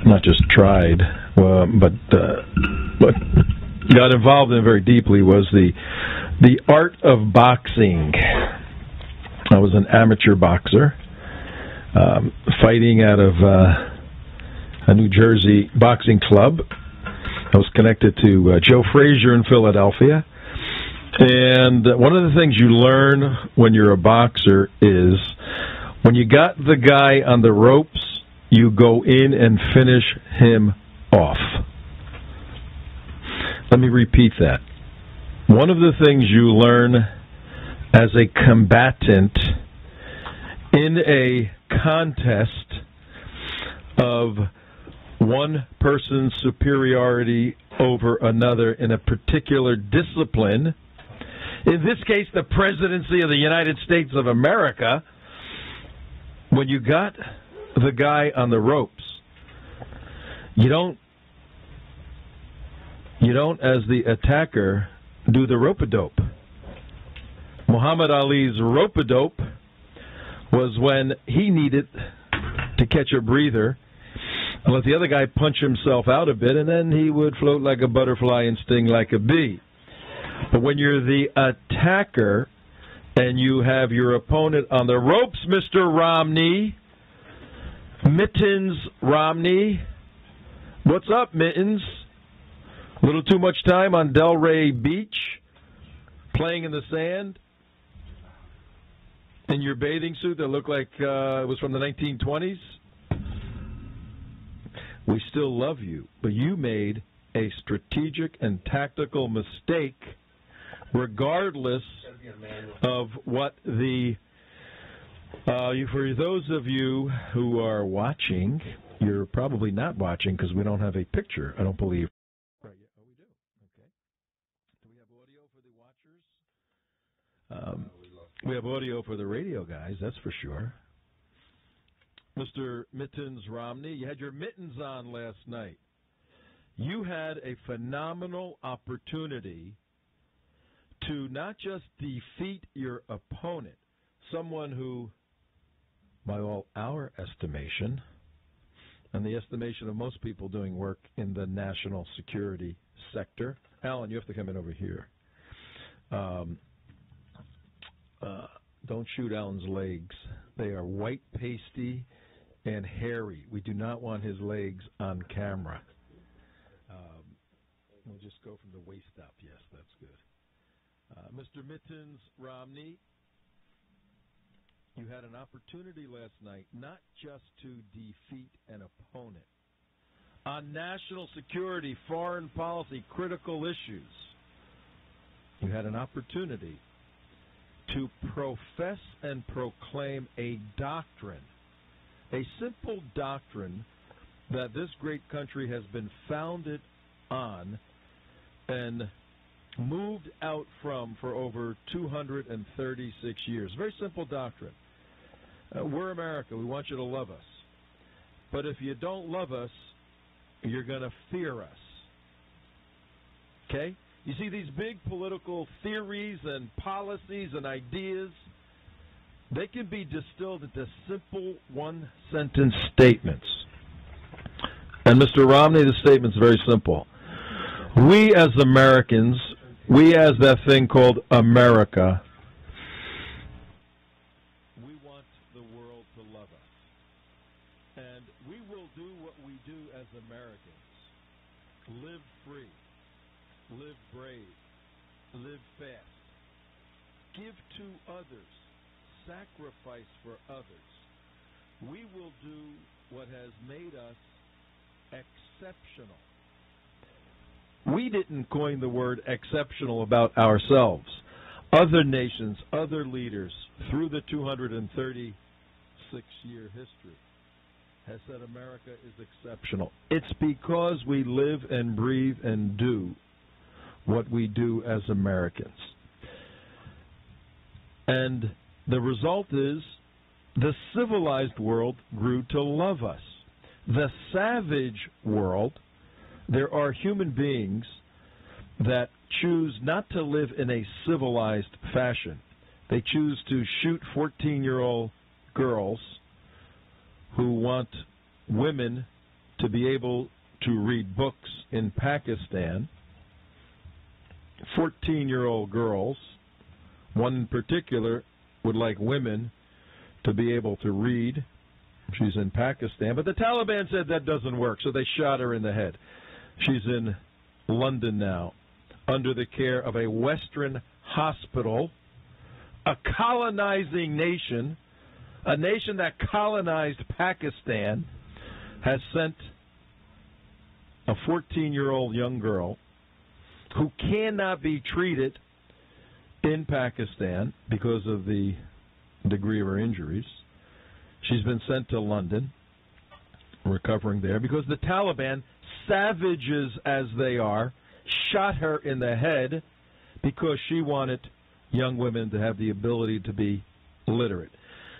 not just tried, but what got involved in very deeply was the art of boxing. I was an amateur boxer, fighting out of a New Jersey boxing club. I was connected to Joe Frazier in Philadelphia. And one of the things you learn when you're a boxer is when you got the guy on the ropes, you go in and finish him off. Let me repeat that. One of the things you learn as a combatant in a contest of one person's superiority over another in a particular discipline, in this case the presidency of the United States of America, when you got the guy on the ropes, you don't as the attacker do the rope-a-dope. Muhammad Ali's rope-a-dope was when he needed to catch a breather and let the other guy punch himself out a bit, and then he would float like a butterfly and sting like a bee. But when you're the attacker and you have your opponent on the ropes, Mr. Romney, Mittens Romney, what's up, Mittens? A little too much time on Delray Beach, playing in the sand, in your bathing suit that looked like it was from the 1920s? We still love you, but you made a strategic and tactical mistake regardless of what the... for those of you who are watching, you're probably not watching because we don't have a picture, I don't believe. Right, yeah, oh, we do. Okay. Do we have audio for the watchers? We have audio for the radio guys, that's for sure. Mr. Mittens Romney, you had your mittens on last night. You had a phenomenal opportunity to not just defeat your opponent, someone who, by all our estimation, and the estimation of most people doing work in the national security sector. Alan, you have to come in over here. Don't shoot Alan's legs. They are white, pasty, and hairy. We do not want his legs on camera. We'll just go from the waist up. Yes, that's good. Mr. Mittens Romney, you had an opportunity last night not just to defeat an opponent. On national security, foreign policy, critical issues, you had an opportunity to profess and proclaim a doctrine, a simple doctrine that this great country has been founded on and moved out from for over 236 years. Very simple doctrine. We're America. We want you to love us. But if you don't love us, you're going to fear us. Okay? You see, these big political theories and policies and ideas, they can be distilled into simple one-sentence statements. And Mr. Romney, the statement's very simple. We as Americans, we as that thing called America, we want the world to love us. And we will do what we do as Americans. Live free. Live brave. Live fast. Give to others. Sacrifice for others. We will do what has made us exceptional. We didn't coin the word exceptional about ourselves. Other nations, other leaders, through the 236-year history, has said America is exceptional. It's because we live and breathe and do what we do as Americans. And the result is the civilized world grew to love us. The savage world, there are human beings that choose not to live in a civilized fashion. They choose to shoot 14-year-old girls who want women to be able to read books in Pakistan. 14-year-old girls, one in particular, would like women to be able to read. She's in Pakistan, but the Taliban said that doesn't work, so they shot her in the head. She's in London now, under the care of a Western hospital. A colonizing nation, a nation that colonized Pakistan, has sent a 14-year-old young girl who cannot be treated in Pakistan because of the degree of her injuries. She's been sent to London, recovering there, because the Taliban, savages as they are, shot her in the head because she wanted young women to have the ability to be literate.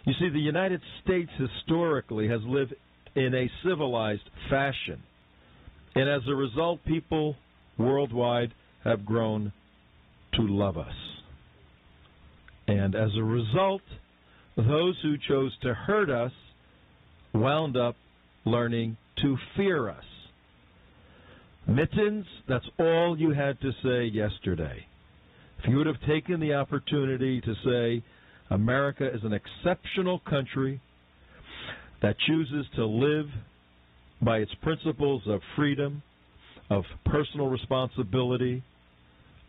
You see, the United States historically has lived in a civilized fashion. And as a result, people worldwide have grown to love us. And as a result, those who chose to hurt us wound up learning to fear us. Mittens, that's all you had to say yesterday. If you would have taken the opportunity to say, America is an exceptional country that chooses to live by its principles of freedom, of personal responsibility,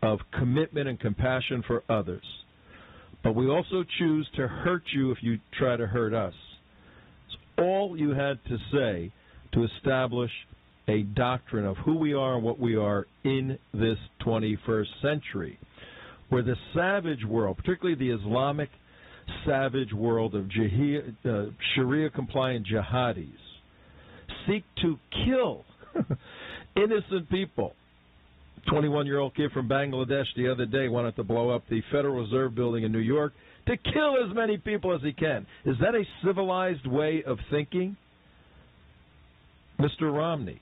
of commitment and compassion for others. But we also choose to hurt you if you try to hurt us. It's all you had to say to establish a doctrine of who we are and what we are in this 21st century, where the savage world, particularly the Islamic savage world of Sharia-compliant jihadis, seek to kill innocent people. 21-year-old kid from Bangladesh the other day wanted to blow up the Federal Reserve Building in New York to kill as many people as he can. Is that a civilized way of thinking? Mr. Romney,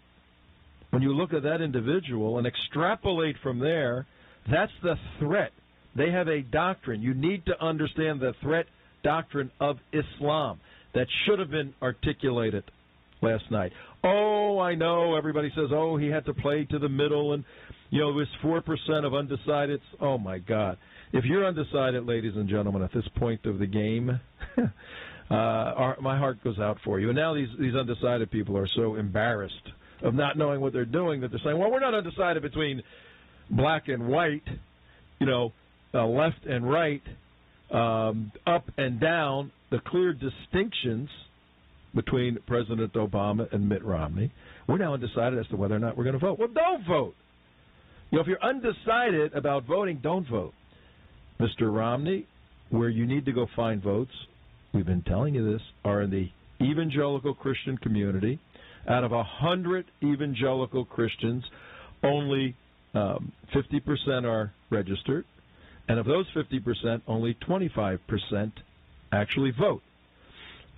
when you look at that individual and extrapolate from there, that's the threat. They have a doctrine. You need to understand the threat doctrine of Islam that should have been articulated last night. Oh, I know. Everybody says, oh, he had to play to the middle, and, you know, it was 4% of undecideds. Oh, my God. If you're undecided, ladies and gentlemen, at this point of the game, my heart goes out for you. And now these undecided people are so embarrassed of not knowing what they're doing that they're saying, well, we're not undecided between black and white, you know, left and right, up and down, the clear distinctions between President Obama and Mitt Romney. We're now undecided as to whether or not we're going to vote. Well, don't vote. You know, if you're undecided about voting, don't vote. Mr. Romney, where you need to go find votes, we've been telling you this, are in the evangelical Christian community. Out of 100 evangelical Christians, only 50% are registered. And of those 50%, only 25% actually vote.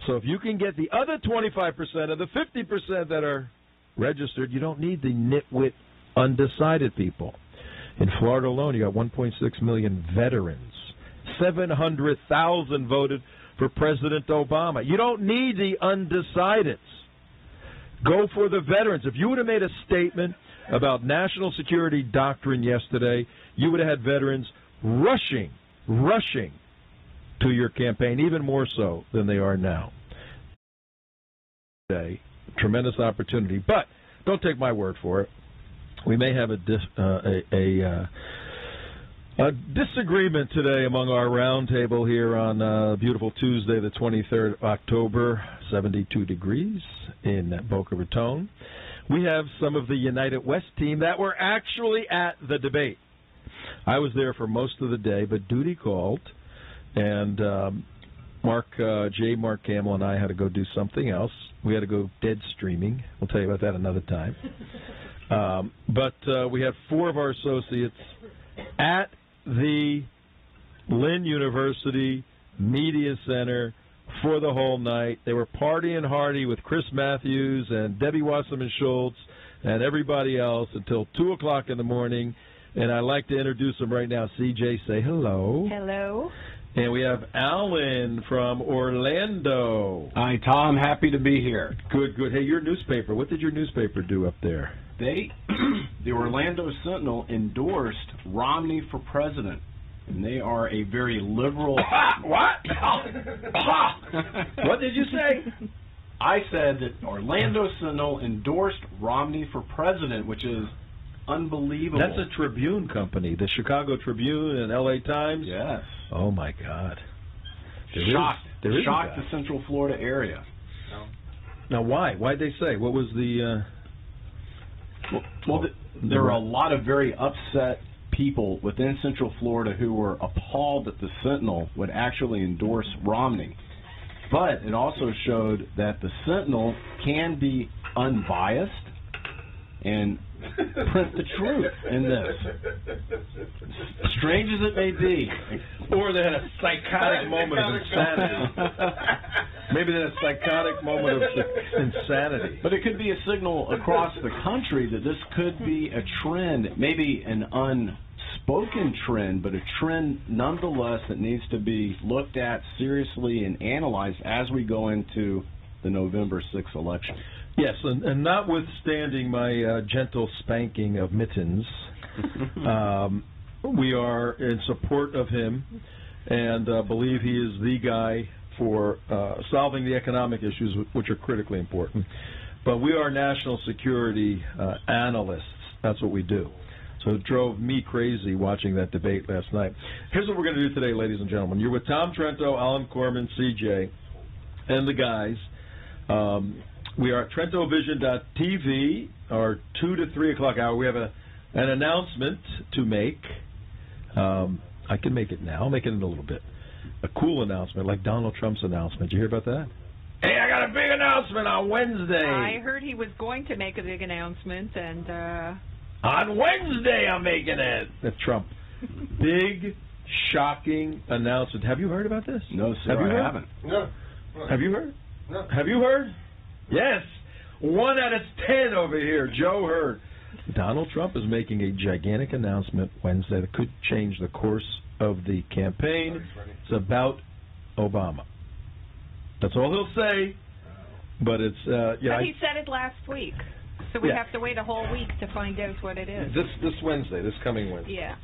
So if you can get the other 25% of the 50% that are registered, you don't need the nitwit undecided people. In Florida alone, you got 1.6 million veterans. 700,000 voted for President Obama. You don't need the undecideds. Go for the veterans. If you would have made a statement about national security doctrine yesterday, you would have had veterans rushing to your campaign, even more so than they are now. A tremendous opportunity, but don't take my word for it. We may have a disagreement today among our roundtable here on beautiful Tuesday, the 23rd of October, 72 degrees in Boca Raton. We have some of the United West team that were actually at the debate. I was there for most of the day, but duty called, and Mark Campbell and I had to go do something else. We had to go dead streaming. We'll tell you about that another time. But we had 4 of our associates at the Lynn University Media Center for the whole night. They were partying hardy with Chris Matthews and Debbie Wasserman Schultz and everybody else until 2 o'clock in the morning. And I'd like to introduce them right now. CJ, say hello. Hello. And we have Alan from Orlando. Hi, Tom. Happy to be here. Good, good. Hey, your newspaper. What did your newspaper do up there? The Orlando Sentinel endorsed Romney for president, and they are a very liberal. What? What did you say? I said that Orlando Sentinel endorsed Romney for president, which is unbelievable. That's a Tribune company, the Chicago Tribune and L.A. Times? Yes. Oh, my God. Shocked the Central Florida area. Now, why? Why'd they say? What was the... There are a lot of very upset people within Central Florida who were appalled that the Sentinel would actually endorse Romney. But it also showed that the Sentinel can be unbiased and print the truth in this. Strange as it may be. Or they had a psychotic moment of insanity. Maybe they had a psychotic moment of insanity. But it could be a signal across the country that this could be a trend, maybe an unspoken trend, but a trend nonetheless that needs to be looked at seriously and analyzed as we go into the November 6th election. Yes, and notwithstanding my gentle spanking of Mittens, we are in support of him and believe he is the guy for solving the economic issues, which are critically important. But we are national security analysts. That's what we do. So it drove me crazy watching that debate last night. Here's what we're going to do today, ladies and gentlemen. You're with Tom Trento, Alan Corman, CJ, and the guys. We are at TrentoVision.tv, our 2 to 3 o'clock hour. We have an announcement to make. I can make it now. I'll make it in a little bit. A cool announcement, like Donald Trump's announcement. Did you hear about that? Hey, I got a big announcement on Wednesday. I heard he was going to make a big announcement, and... On Wednesday, I'm making it. That's Trump. Big, shocking announcement. Have you heard about this? No, sir, I haven't. No. Have you heard? No. Have you heard? Yes. 1 out of 10 over here. Joe heard. Donald Trump is making a gigantic announcement Wednesday that could change the course of the campaign. It's about Obama. That's all he'll say. But it's But he said it last week, so we have to wait a whole week to find out what it is. This Wednesday, this coming Wednesday. Yeah.